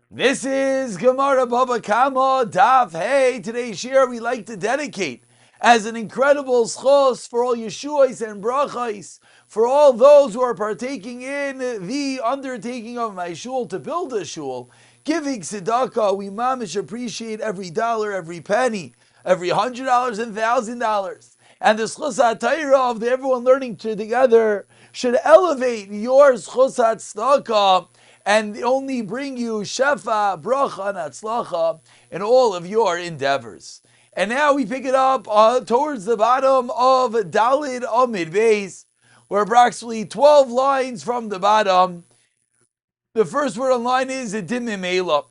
This is Gemara Baba Kama Daf. Hey, today's shir we like to dedicate as an incredible schos for all Yeshuas and brachais, for all those who are partaking in the undertaking of my shul to build a shul, giving tzedakah. We mamish appreciate every dollar, every penny, every $100 and $1,000. And the schos ha'tayra of everyone learning together should elevate your schos ha'tzedakah and only bring you shefa, bracha, and atzlacha in all of your endeavors. And now we pick it up towards the bottom of Dalid Amid Beis. We're approximately 12 lines from the bottom. The first word on line is Dimimela.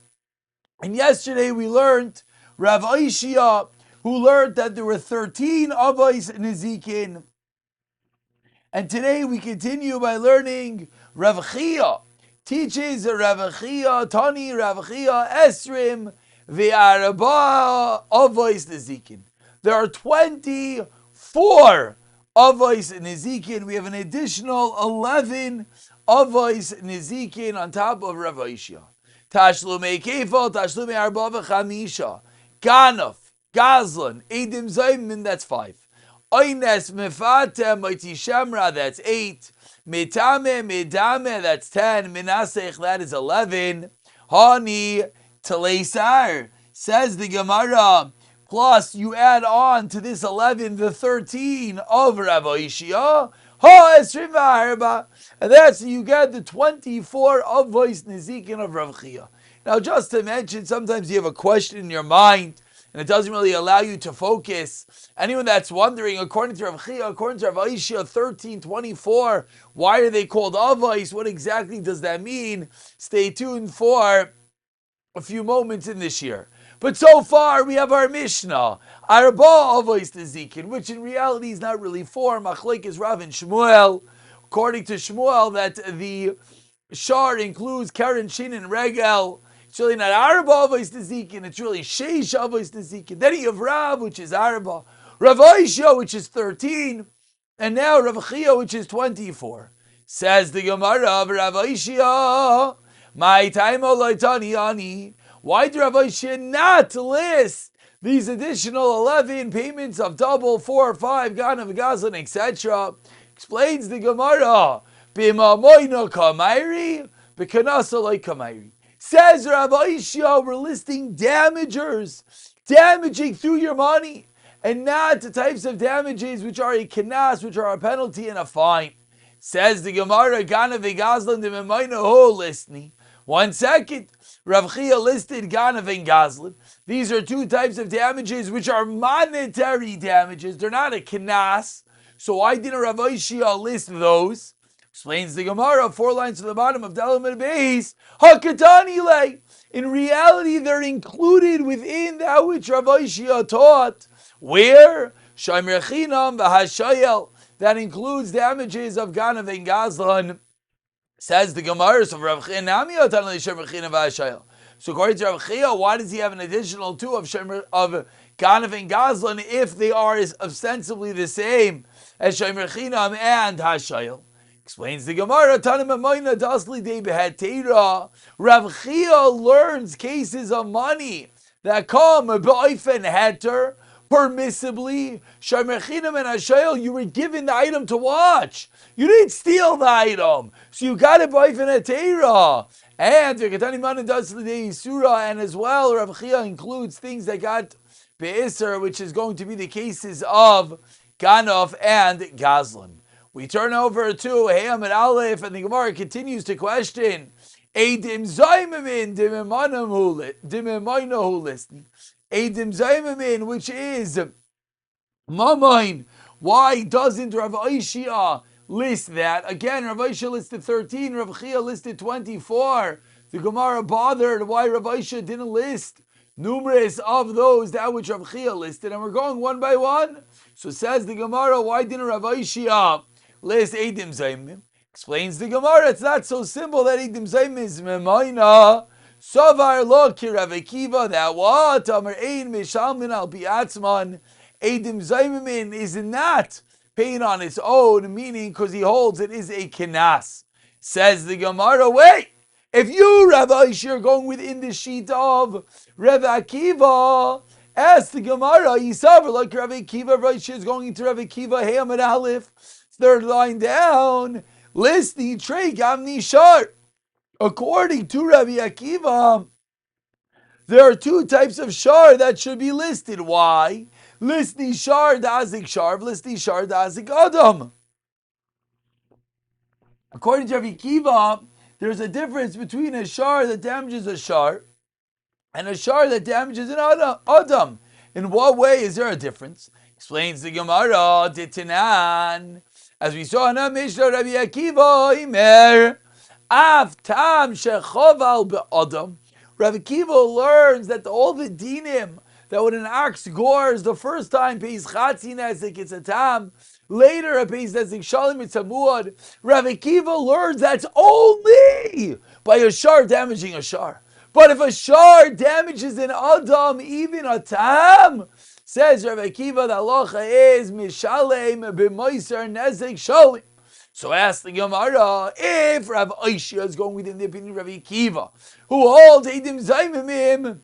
And yesterday we learned Rav Aishia, who learned that there were 13 Avos Nezikin. And today we continue by learning Rav Chia. Teaches Rav Chia, Tani Rav Chia, Esrim, Ve'araba, Avos Nezikin. There are 24 Avos Nezikin. We have an additional 11 Avos Nezikin on top of Rav Aishia. Tashlumei Kefal, Tashlumei Arba V'chamisha, Ganaf, Gazlan, Edim Zaymin, that's 5. Oines Mefate, Moiti Shemra, that's 8. Mitame, Midame, that's 10. Minasech, that is 11. Hani, Talesar, says the Gemara. Plus, you add on to this 11 the 13 of Rav Aishia. And that's you get the 24 of voice Nezikin of Rav Chia. Now, just to mention, sometimes you have a question in your mind and it doesn't really allow you to focus. Anyone that's wondering, according to Rav Chia, according to Rav Aishia 13:24, why are they called avos? What exactly does that mean? Stay tuned for a few moments in this year. But so far, we have our Mishnah, Arba Avos Nezikin, which in reality is not really 4. Machlek is Rav and Shmuel. According to Shmuel, that the Shar includes Keren, Shin, and Regel. It's really not Arba Avos Nezikin, it's really Sheish Avos Nezikin. Then you have Rav, which is Arba, Rav Aishia, which is 13, and now Rav Chia, which is 24. Says the Gemara of Rav Aishia, my time ani. Why do Rav Aishia not list these additional 11 payments of double, 4 or 5, Ganav, Gazlan, etc.? Explains the Gemara. B'mamoino kamairi, b'kanasa like kamairi. Says Rav Aishia, we're listing damagers, damaging through your money, and not the types of damages which are a kanas, which are a penalty and a fine. Says the Gemara, Ganav, Gazlan, the Memaino ho listni. 1 second. Rav Chia listed Ganav and Gazlan. These are 2 types of damages which are monetary damages. They're not a kanas. So why didn't Rav Aishia list those? Explains the Gemara, 4 lines to the bottom of Dalam and Beis. Hakatani lay. In reality, they're included within that which Rav Aishia taught. Where? Shomer Chinam v'hashayel. That includes damages of Ganav and Gazlan. Says the Gemara, so Rav Chia, so according to Rav Chia, why does he have an additional 2 of Ganav and Gazlan if they are ostensibly the same as Shomer Chinam and Hashayel? Explains the Gemara, Rav Chia learns cases of money that come b'oifen heter, permissibly. Shomer Chinam and Hashayel, you were given the item to watch. You didn't steal the item, so you got it by Venetera. And V'katani Manan does the Surah, and as well, Rav Chia includes things that got Be'isr, which is going to be the cases of Ganav and Gazlan. We turn over to Hayam and Aleph, and the Gemara continues to question Eidim Zaymamin Dimemoino Hulisni. Eidim Zaymamin, which is Mamain. Why doesn't Rav Aishia list that? Again, Rav Aishia listed 13, Rav Chia listed 24. The Gemara bothered why Rav Aishia didn't list numerous of those, that which Rav Chia listed, and we're going one by one. So says the Gemara, why didn't Rav Aishia list Eidim Zaymim? Explains the Gemara, it's not so simple that Eidim Zaymim is Memaina. Savar lo ki Rav Akiva, that what? Amar ein mishalmin al biatzman. Eidim Zaymim is not paying on its own, meaning because he holds it is a kinas. Says the Gemara, wait, If you, Rabbi Aisha, are going within the sheet of Rabbi Akiva, ask the Gemara, Yisavar, like Rabbi Akiva, Rabbi Aisha is going into Rabbi Akiva, Hey Amid Aleph, third line down, list the Trey Gamni Shar. According to Rabbi Akiva, there are two types of shar that should be listed. Why? Listi shar dazik shar, listi shar dazik adam. According to Rabbi Akiva, there's a difference between a shar that damages a shar and a shar that damages an adam. In what way is there a difference? Explains the Gemara, Ditanan. As we saw in our Mishnah, Rabbi Akiva, Imer, Av tam shechoval be'adam. Rabbi Akiva learns that all the dinim, that when an ox gores the first time pays chatzi nezik, it's a tam. Later it pays nezik shalim, it's a muad. Rabbi Akiva learns that's only by a shar damaging a shar. But if a shar damages an adam, even a tam, says Rabbi Akiva, the halacha is mishalem b'moiser nezik shalim. So ask the Gemara, if Rav Aisha is going within the opinion of Rabbi Akiva, who holds Eidim Zaymimim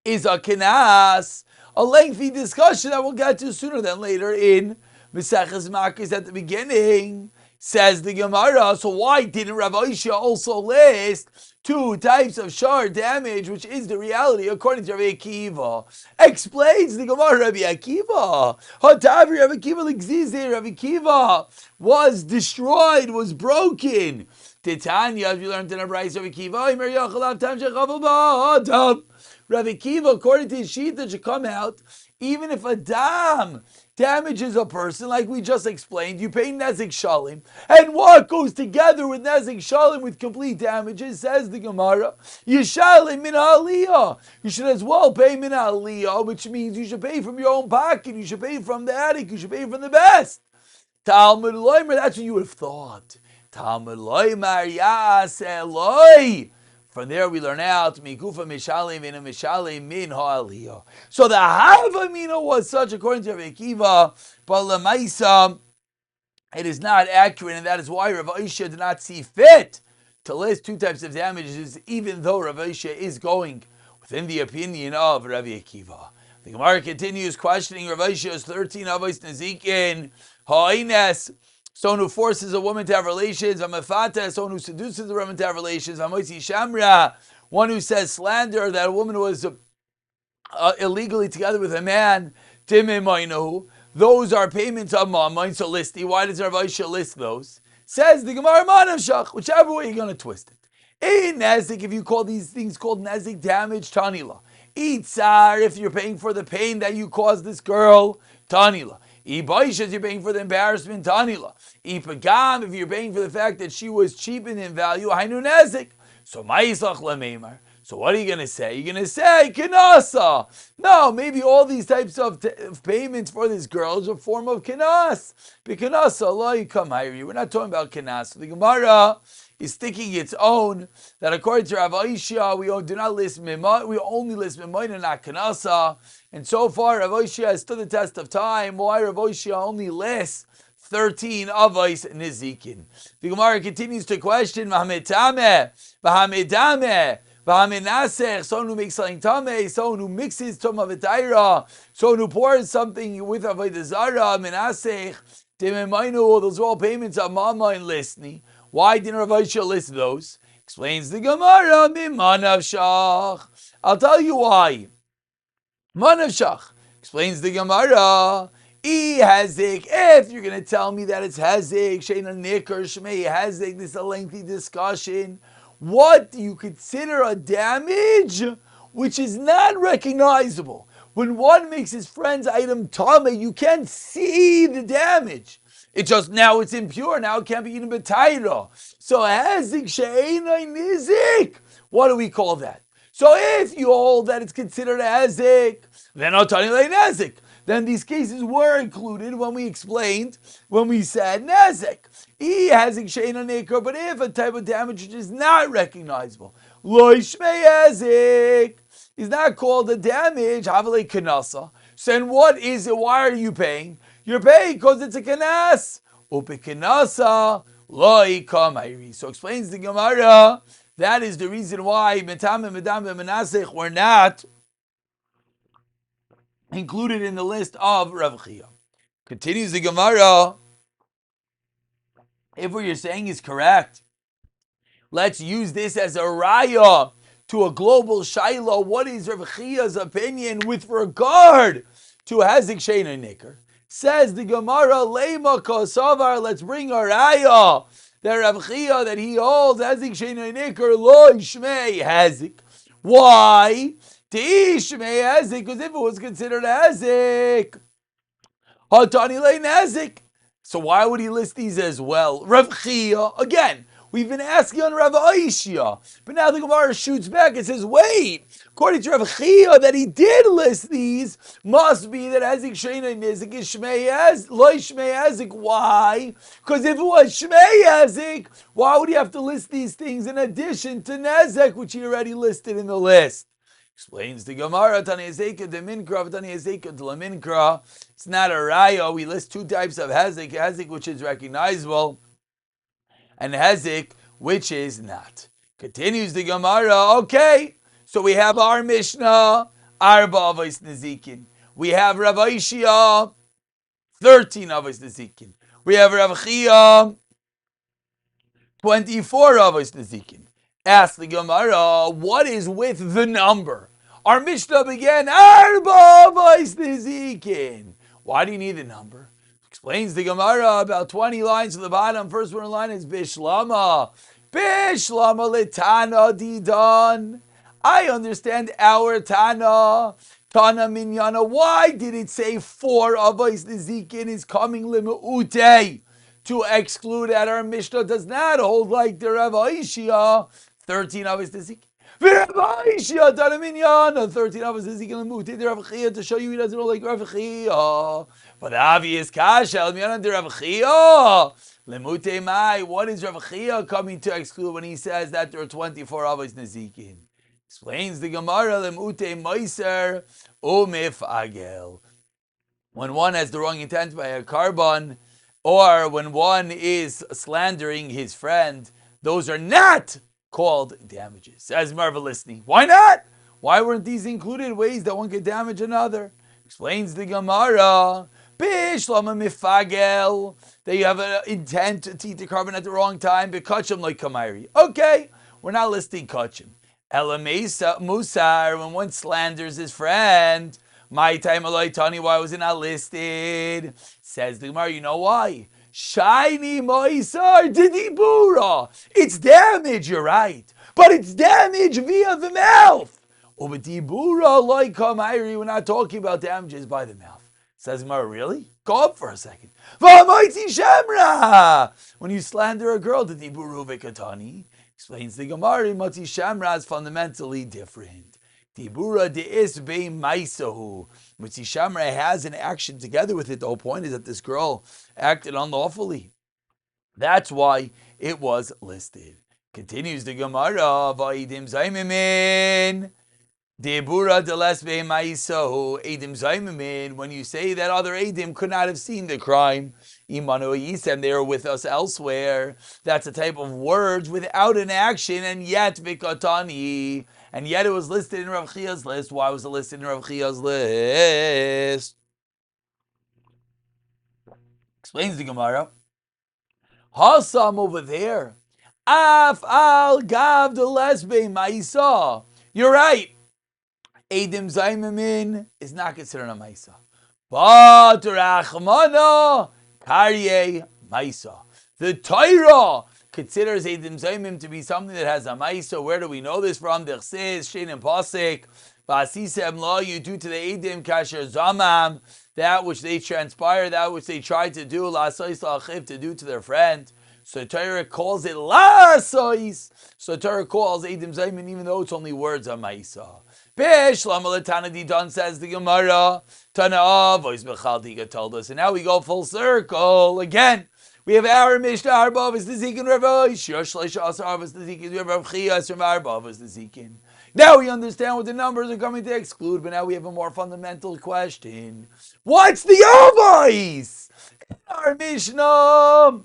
is a kenas, a lengthy discussion that we'll get to sooner than later in Maseches Makos at the beginning, says the Gemara. So why didn't Rav Aisha also list two types of shar damage, which is the reality according to Rabbi Akiva? Explains the Gemara, Rabbi Akiva. Hatavi Rabbi Akiva l'gzizeh. Rabbi Akiva was destroyed, was broken. Titania, as we learned in our Brayso, Rabbi Akiva, Imer Yachalav Tam Shechavu Ba'adam. Rabbi Akiva, according to his sheet, that should come out, even if a dam damages a person, like we just explained, you pay nezik shalim. And what goes together with nezik shalim with complete damages, says the Gemara, Yishalim min aliyah. You should as well pay min aliyah, which means you should pay from your own pocket, you should pay from the attic, you should pay from the best. Talmud loimer, that's what you would have thought. Talmud loimer yas eloi. From there we learn out mikufa mishalim in a mishalim min ha'aliyah. So the havamina was such according to Rabbi Akiva, but lemaisa it is not accurate, and that is why Rav Aisha did not see fit to list two types of damages, even though Rav Aisha is going within the opinion of Rabbi Akiva. The Gemara continues questioning Rav Aisha's 13 avos nezikin ha'ines. Someone who forces a woman to have relations, Amafata, someone who seduces a woman to have relations, Amoisi Shamra, one who says slander that a woman was illegally together with a man, Timim Mainahu, those are payments of Mamain, so listi. Why does Rav Aisha list those? Says the Gemara Manav Shach, whichever way you're going to twist it. In Nezik, if you call these things called Nezik damage, Tanila. Itzar, if you're paying for the pain that you caused this girl, Tanila. Ibaishas, you're paying for the embarrassment, Tanila. Ipagam, if you're paying for the fact that she was cheapened in value, Hainu Nezik. So Ma'isach Lameimar. So what are you going to say? You're going to say, Kinasa. No, maybe all these types of payments for this girl is a form of Kinas. Bikinasa, Allah, you come hire. We're not talking about Kinas. The Gemara is sticking its own, that according to Rav Aisha, we do not list Mimah, we only list Mimah and not Kinasa. And so far, Rav Aisha has stood the test of time. Why Rav Aisha only lists 13 avos nizikin? The Gemara continues to question, Mahametameh, Mahamedameh, Vahaminasech, someone who makes something tameh, someone who mixes tumah v'taira, someone who pours something with avodah zara, minasech, timemainu, those are all payments of mama and listni. Why didn't Rav Aisha list those? Explains the Gemara, mimanav shach. I'll tell you why. Manav shach. Explains the Gemara. Hazik, if you're going to tell me that it's hazik, sheina nikar, shmei hazik, this is a lengthy discussion. What do you consider a damage which is not recognizable? When one makes his friend's item tameh, you can't see the damage. It just, now it's impure, now it can't be eaten b'tayra. So hazik she'enai nizik. What do we call that? So if you hold that it's considered hazik, then otani le nezik. Then these cases were included when we explained, when we said nezek. He has sheina nekar, but if a type of damage which is not recognizable, lo shmei ezek, is not called a damage, havale kanasa. So then what is it? Why are you paying? You're paying because it's a kanas. Upe kanasa, lo ikamayri. So explains the Gemara That is the reason why Metam, Medam, and Menasech were not included in the list of Rav Chia. Continues the Gemara. If what you're saying is correct, let's use this as a raya to a global shaila. What is Rav Chia's opinion with regard to Hazik Sheina Nikr? Says the Gemara, Lema Kosavar, let's bring a raya that Rav Chia, that he holds Hazik Sheina Nikr, Lo Shmei Hazik. Why? Shmei Hazik, because if it was considered Hazik, Hatani Le Nazik. So why would he list these as well? Rav Chia, again, we've been asking on Rav Aishia, but now the Gemara shoots back and says, wait, according to Rav Chia, that he did list these, must be that Hazik Sheina Nizik is Lo Shmei Hazik. Why? Because if it was Shmei Hazik, why would he have to list these things in addition to Nezek, which he already listed in the list? Explains the Gemara, Tani Ezeka de Minkra, Tani Ezeka de la Minkra. It's not a raya. We list two types of Hezik, Hezik which is recognizable, and Hezik which is not. Continues the Gemara, okay, so we have our Mishnah, Arba Avos Nezikin. We have Rav Aishia, 13 Avos Nezikin. We have Rav Chia, 24 Avos Nezikin. Ask the Gemara, what is with the number? Our Mishnah began, Arba Avos Nezikin. Why do you need the number? Explains the Gemara, about 20 lines to the bottom. First one line is Bishlama. Bishlama letana didan. I understand our Tana. Tana minyana. Why did it say 4 Avos Nezikin is coming limu'ute? To exclude that our Mishnah does not hold like the Rav Aishia, 13 Avos Nezikin. Rav Aishia Tana minyana, 13 Avos Nezikin limu'ute. The Rav Chia, to show you he doesn't hold like Rav Chia. But the obvious kasha, minyana the Rav Chia. Lemute mai, what is Rav Chia coming to exclude when he says that there are 24 Avos Nezikin? Explains the Gemara, Lemute meiser umifagel. When one has the wrong intent by a carbon, or when one is slandering his friend, those are not called damages. Says Marva listening. Why not? Why weren't these included ways that one could damage another? Explains the Gemara. Bishlama mifagel. That you have an intent to eat the carbon at the wrong time. Bekachim like kamairi. Okay, we're not listing kachim. Elamesa musar, when one slanders his friend. My time alay tani, why was it not listed? Says the Gemara, you know why? Shiny moisar didibura. It's damage, you're right. But it's damage via the mouth. Ubedibura like kamairi, we're not talking about damages by the mouth. Says Gemara, really? Go up for a second. V'amaiti shamra. When you slander a girl, didiburu vekatani. Explains the Gemara, Mati Shamra is fundamentally different. Tibura de'is be maisahu. Mati Shamra has an action together with it. The whole point is that this girl acted unlawfully. That's why it was listed. Continues the Gemara, Va'idim Zaymimin. Dibura de'les be maisahu. Edim Zaymimin. When you say that other Edim could not have seen the crime, Imanu Yisem, they were with us elsewhere. That's a type of words without an action, and yet Vikatani, and yet it was listed in Rav Chia's list. Why was it listed in Rav Chia's list? Explains the Gemara. Hasam over there. Af al gav de lesbe ma'isa. You're right. Edim Zaymimin is not considered a ma'isa. But Rachmana Karye Maisa. The Torah considers Eidim Zaymim to be something that has a Maisa. Where do we know this from? There says, Shein and Pasek, Vasisem Law, you do to the Eidim Kasher Zamam, that which they transpire, that which they try to do, Lasois Lachiv, to do to their friend. So Torah calls it Lasois. So Torah calls Eidim Zaymim, even though it's only words of Maisa. Bish Lamalatana Didon, says the Gemara. Tana voice Bechaldiga told us. And now we go full circle again. We have our Mishnah Arba Avos Nezikin Rav Aishia Shleisha Asar Avos Nezikin. We have Rav Chia from Arba Avos Nezikin. Now we understand what the numbers are coming to exclude, but now we have a more fundamental question. What's the Avos? Our Mishnah.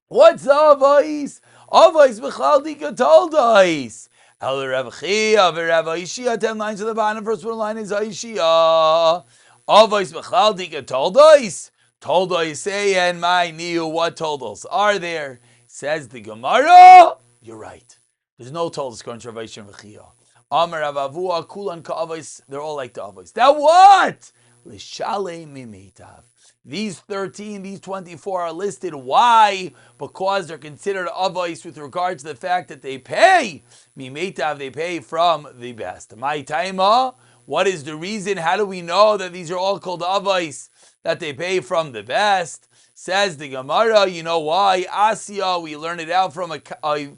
What's the Avos? Avos b'chlal dika toldois. El Rav Chia v'Rav Aishia, 10 lines to the bottom. First one line is Aishia. Avos b'chlal dika toldois. Toldois say and my niu. What toldos are there? Says the Gemara. You're right. There's no toldos according to Rav Aishia and Rav Chia. Amar Rav Avua kulan ka'avos. They're all like the avos. Now what? L'shalei mimitav. These 13, these 24 are listed. Why? Because they're considered avos with regard to the fact that they pay. Mimitav, they pay from the best. My taima, what is the reason? How do we know that these are all called avos, that they pay from the best? Says the Gemara, you know why? Asya, we learn it out from a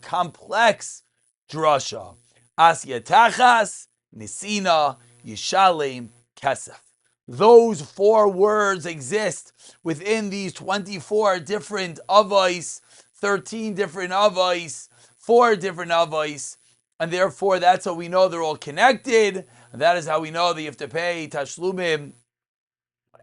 complex drasha. Asya tachas, nisina, yishalem, kesef. Those 4 words exist within these 24 different avos, 13 different avos, 4 different avos, and therefore that's how we know they're all connected, and that is how we know that you have to pay tashlumim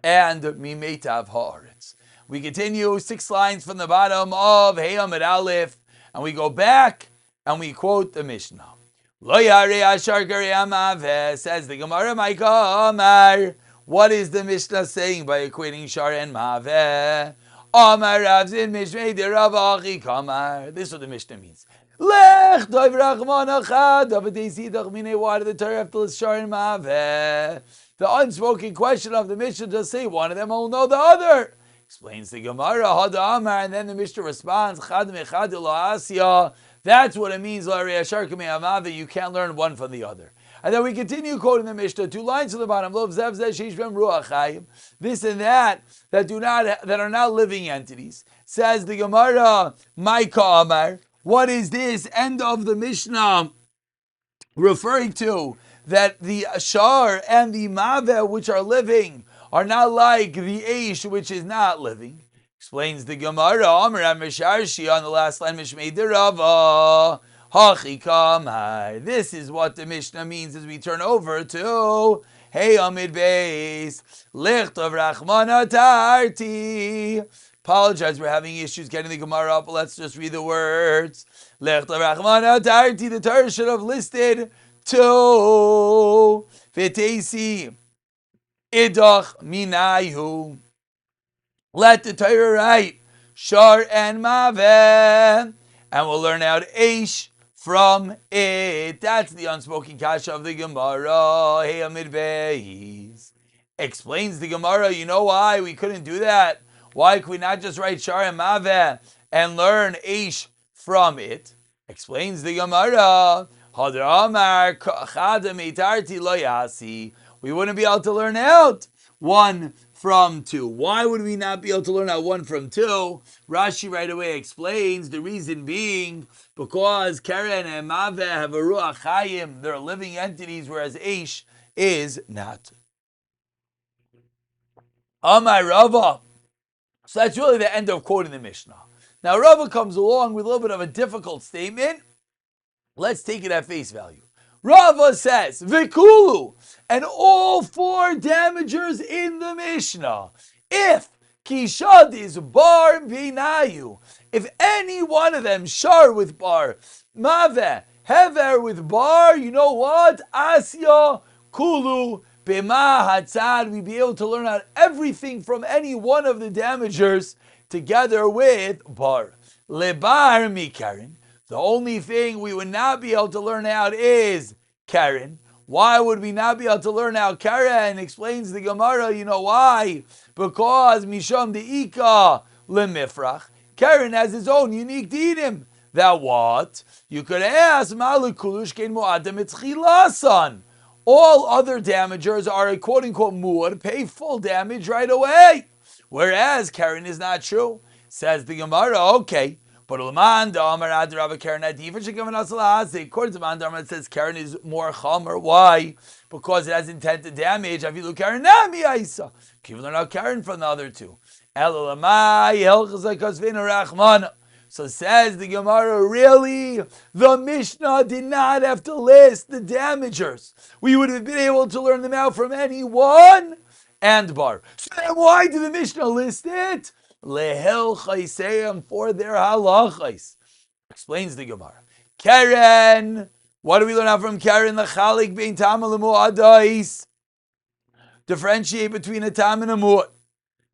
and mimetav haaretz. We continue 6 lines from the bottom of Hey Amid Aleph, and we go back and we quote the Mishnah. Lo yarei ashar garei amaveh, says the Gemara, Maika Amar. What is the Mishnah saying by equating Shar and Maveh? Amar Ravzin Mishmei de Rav Achi Kamar. This is what the Mishnah means. Lech doiv rachman achad. Why did the Torah have to list Shar and Maveh? The unspoken question of the Mishnah does say one of them will know the other. Explains the Gemara, Hada Amar, and then the Mishnah responds, Chad mechad lo asya. That's what it means, you can't learn one from the other. And then we continue quoting the Mishnah, 2 lines to the bottom. This and that that are not living entities. Says the Gemara, Maika Amar. What is this end of the Mishnah referring to? That the Ashar and the Maveh, which are living, are not like the Eish, which is not living. Explains the Gemara, Amar Misharshi on the last line, Mishmei Derava. This is what the Mishnah means as we turn over to Hey Amid Beis. Lichtav Rachmana Tarti. Apologize, we're having issues getting the Gemara up, but let's just read the words. Lichtav Rachmana Tarti. The Torah should have listed 2. V'teisi idach minayu. Let the Torah write Shar and Maveh, and we'll learn out Eish from it. That's the unspoken kasha of the Gemara. Hey Amid Beis. Explains the Gemara, you know why we couldn't do that? Why could we not just write Shar and Maveh and learn Eish from it? Explains the Gemara, we wouldn't be able to learn out 1 from 2. Why would we not be able to learn out 1 from 2? Rashi right away explains the reason being because Keren and Maveh have a Ruach Chayim, they're living entities, whereas Eish is not. Amar Rava. So that's really the end of quoting the Mishnah. Now Rava comes along with a little bit of a difficult statement. Let's take it at face value. Rava says, Vikulu, and all 4 damagers in the Mishnah. If Kishad is bar binayu, if any one of them shar with bar, Maveh, hever with bar, you know what? Asya, Kulu, Bima Hatzad, we'd be able to learn out everything from any one of the damagers together with bar. Lebar mikarin. The only thing we would not be able to learn out is Karen. Why would we not be able to learn out Karen? Explains the Gemara, you know why? Because Misham De'ika Lemifrach. Karen has his own unique dinim. That what? You could ask Malukulush Ken Mu'adam Etzchilasan. All other damagers are a quote-unquote mu'ad, pay full damage right away. Whereas Karen is not true. Says the Gemara, okay. But according to Mandar, it says Karen is more chamer. Why? Because it has intent to damage. Keep learn out Karen from the other 2. So says the Gemara, really? The Mishnah did not have to list the damagers. We would have been able to learn them out from any one and bar. So then why did the Mishnah list it? Lehel chayseyam, for their halachas. Explains the Gemara. Karen, what do we learn out from Karen? L'chalik bein tam l'mu'adais. Differentiate between a tam and a mu'ad.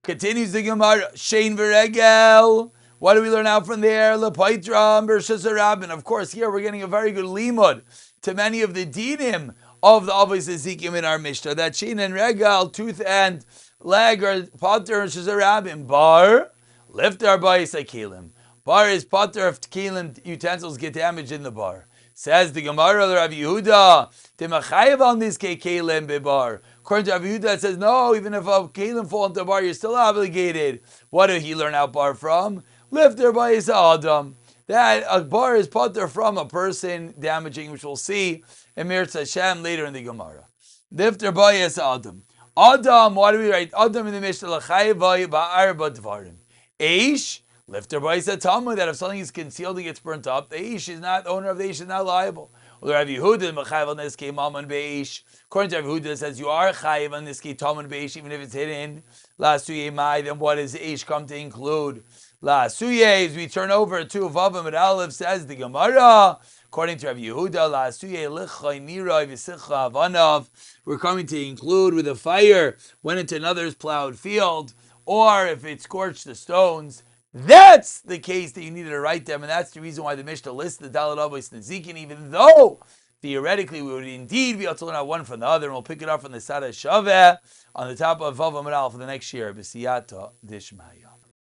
Continues the Gemara. Shein v'regel. What do we learn out from there? L'paitram versus a rabbin. Of course, here we're getting a very good limud to many of the dinim of the Avos Ezekim in our Mishnah. That shein and regel, tooth and leg, are pater versus a rabbin. Bar, lifter bayis kelim. Bar is pater if kelim utensils get damaged in the bar. Says the Gemara, Rav Yehuda, Timachayev on this kelim bebar. According to Rav Yehuda, it says no, even if a kelim fall into a bar, you're still obligated. What did he learn out bar from? Lifter bayis adam. That a bar is pater from a person damaging, which we'll see in Mirz Hashem later in the Gemara. Lifter bayis adam. Adam, why do we write Adam in the Mishnah? L'chayev ba'arba dvarim. Eish. Lifter bayis atama, that if something is concealed and gets burnt up, the Eish is not, the owner of the Eish is not liable. Well, Rav Yehuda, Mechayev on this case, Maman Beish. According to Rav Yehuda, it says you are Chayev on this case, Taman Beish, even if it's hidden. La Suye Mai, then what does Eish come to include? La Suye, as we turn over to Vavam and Aleph, says the Gemara. According to Rav Yehuda, La Suye Lichai Nirai V'Sicha Avanav, we're coming to include with a fire went into another's plowed field, or if it scorched the stones. That's the case that you needed to write them, and that's the reason why the Mishnah lists the Dalet Avos Nezikin, even though theoretically we would indeed be able to learn out one from the other, and we'll pick it up from the Sada Shaveh on the top of Vav Amar Aleph for the next year. B'siyata Dishmaya.